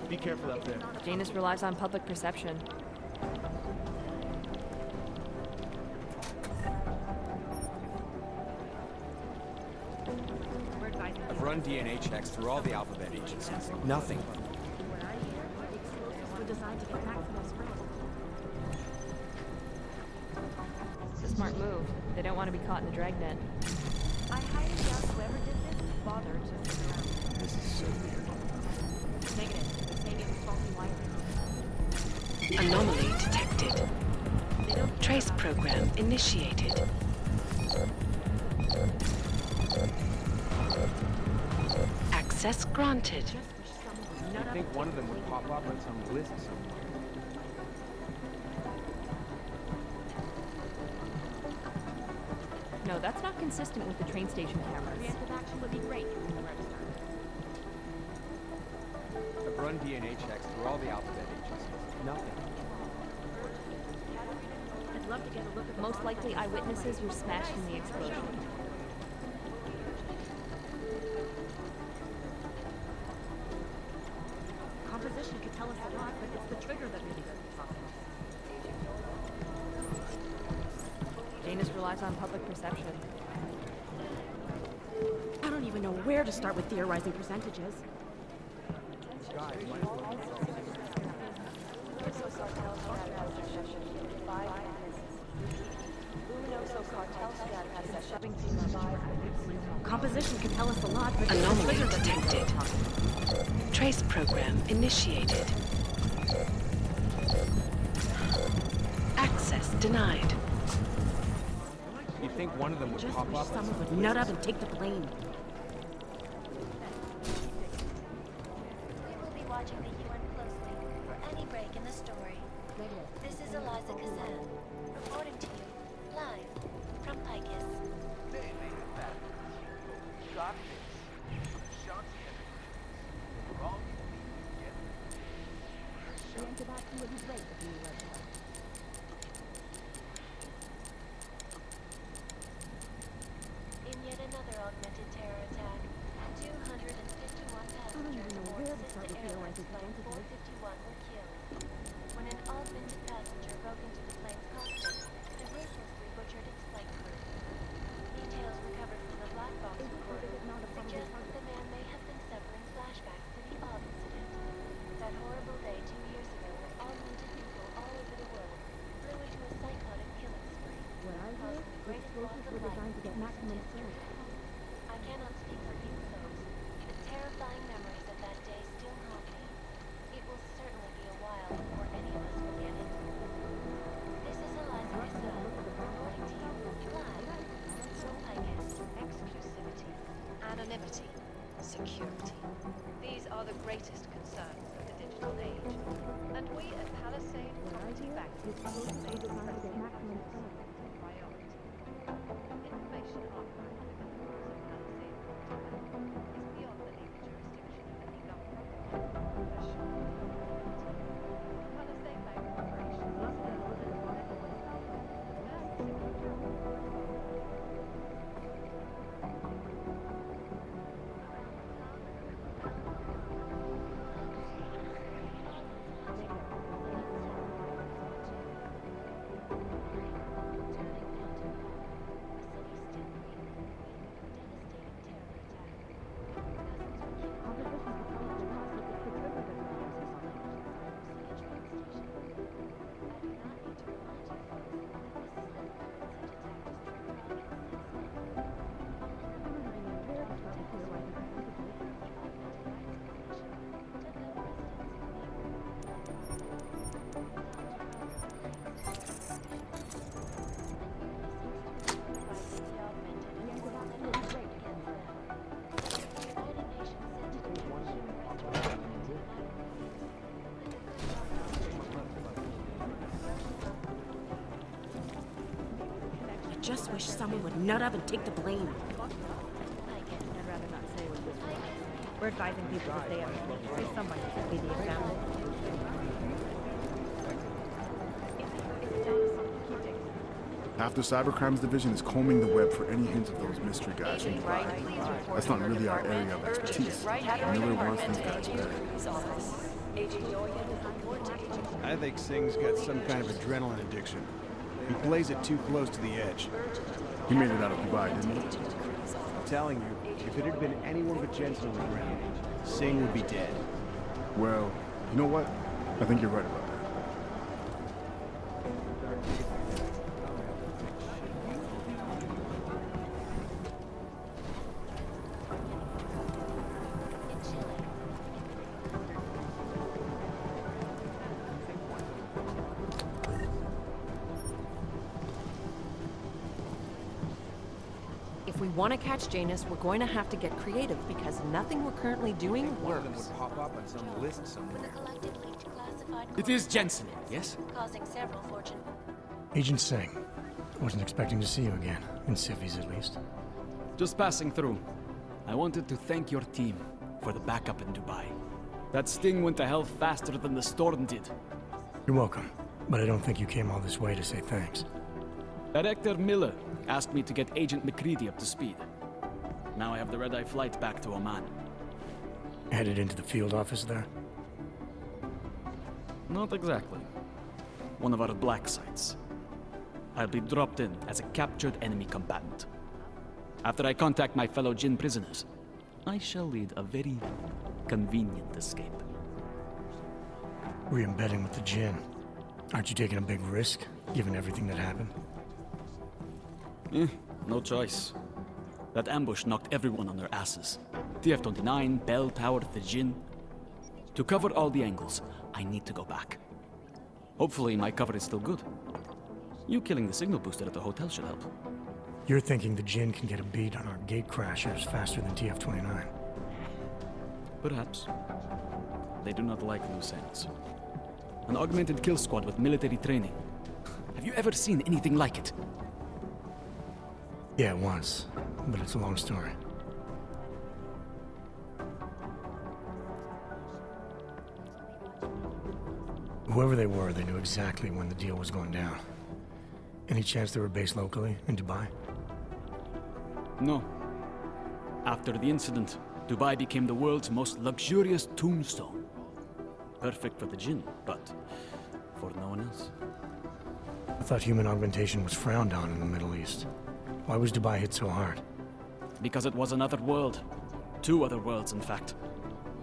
Be careful up there. Janus relies on public perception. I've run DNA checks through all the alphabet agencies. Nothing. It's a smart move. They don't want to be caught in the dragnet. I highly doubt whoever did this bothered to stick around. This is so weird. Negative. Maybe it was faulty wiring. Anomaly detected. Trace program initiated. Access granted. I think one of them would pop up on some list somewhere. No, that's not consistent with the train station cameras. Preemptive action would be great if we were to start. I've run DNA checks through all the alphabet agencies. Nothing. I'd love to get a look at Most likely eyewitnesses were smashed in the explosion. composition could tell us a lot, but it's the trigger that really doesn't talk to us. Janus relies on public perception. I don't even know where to start with theorizing percentages. Composition can tell us a lot, but Anomaly it's the trigger that detected. really doesn't talk to us. Trace program initiated. Access denied. You think one of them would Just pop wish up on someone some would list nut up and take the blame. We will be watching the UN closely for any break in the story. This is Eliza Kazan, reporting to you, live, from Picus. They may have bad news. Got this. Shanti and the wrong people together. In yet another augmented terror attack, 251 passengers aboard Sister Airlines Flight 451 were killed. When an augmented passenger broke into the plane's cockpit and ruthlessly butchered its flight crew. Details recovered from the black box recorder suggest that the man may have been suffering flashbacks to the Aug incident. That horrible day 2 years ago when augmented people all over the world flew into a psychotic killing spree, causing the greatest loss of life in recent history. I cannot speak for you folks, but terrifying memories of that day still haunt me. It will certainly be a while before any of us forget it. This is Eliza Kazan, reporting to you, live, from Picus. Exclusivity, anonymity, security. These are the greatest concerns of the digital age. And we at Palisade Property Bank make priority. Information archived within the walls of Palisade Property Bank is beyond the legal jurisdiction of any government, professional, or entity. Palisade Bank operations is held and regulated as a I just wish someone would nut up and take the blame. I'd rather not say what this was. We're advising people to stay at home. Say someone to be the example. Half the Cybercrimes Division is combing the web for any hint of those mystery guys from Dubai. That's not really our area of expertise. Miller wants these guys back. I think Singh's got some kind of adrenaline addiction. He plays it too close to the edge. He made it out of Dubai, didn't he? I'm telling you, if it had been anyone but Jensen on the ground, Singh would be dead. Well, you know what? I think you're right about that. If we want to catch Janus, we're going to have to get creative because nothing we're currently doing One of them works. would pop up on some list With somewhere. a collected leaked classified It is Jensen, yes? causing several fortune. Agent Singh. Wasn't expecting to see you again. In civvies, at least. Just passing through. I wanted to thank your team for the backup in Dubai. That sting went to hell faster than the storm did. You're welcome. But I don't think you came all this way to say thanks. Director Miller asked me to get Agent McCready up to speed. Now I have the red-eye flight back to Oman. Headed into the field office there? Not exactly. One of our black sites. I'll be dropped in as a captured enemy combatant. After I contact my fellow Jinn prisoners, I shall lead a very convenient escape. Re-embedding with the Jinn. Aren't you taking a big risk, given everything that happened? No choice. That ambush knocked everyone on their asses. TF-29, Bell Tower, the Jinn. To cover all the angles, I need to go back. Hopefully my cover is still good. You killing the signal booster at the hotel should help. You're thinking the Jinn can get a beat on our gate crashers faster than TF-29. Perhaps. They do not like loose ends. An augmented kill squad with military training. Have you ever seen anything like it? Yeah, once. But it's a long story. Whoever they were, they knew exactly when the deal was going down. Any chance they were based locally, in Dubai? No. After the incident, Dubai became the world's most luxurious tombstone. Perfect for the Jinn, but for no one else. I thought human augmentation was frowned on in the Middle East. Why was Dubai hit so hard? Because it was another world. Two other worlds, in fact.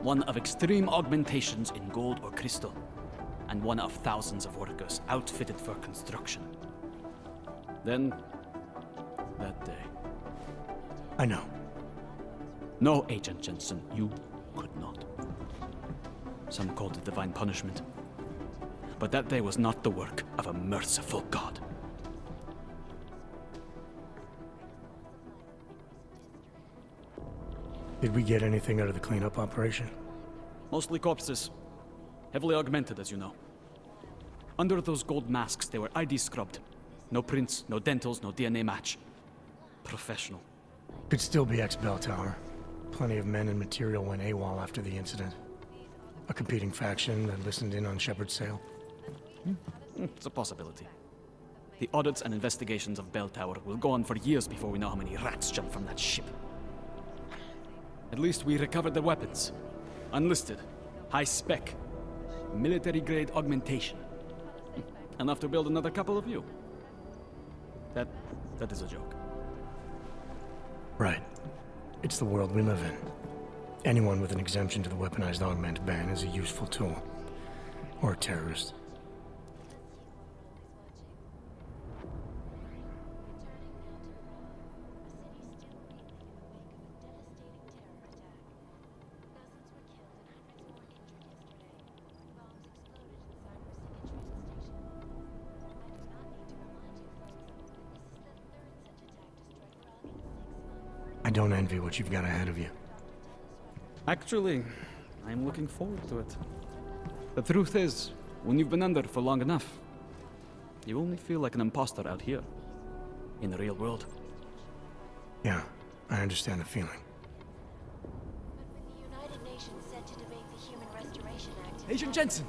One of extreme augmentations in gold or crystal, and one of thousands of workers outfitted for construction. Then, that day. I know. No, Agent Jensen, you could not. Some called it divine punishment. But that day was not the work of a merciful God. Did we get anything out of the cleanup operation? Mostly corpses. Heavily augmented, as you know. Under those gold masks, they were ID scrubbed. No prints, no dentals, no DNA match. Professional. Could still be ex-Bell Tower. Plenty of men and material went AWOL after the incident. A competing faction that listened in on Shepard's sale. It's a possibility. The audits and investigations of Bell Tower will go on for years before we know how many rats jumped from that ship. At least we recovered their weapons. Unlisted. High spec. Military-grade augmentation. Enough to build another couple of you. That is a joke. Right. It's the world we live in. Anyone with an exemption to the weaponized augment ban is a useful tool. Or a terrorist. I don't envy what you've got ahead of you. Actually, I'm looking forward to it. The truth is, when you've been under for long enough, you only feel like an imposter out here, in the real world. Yeah, I understand the feeling. But when the United Nations said to debate the Human Restoration Act... Agent Jensen!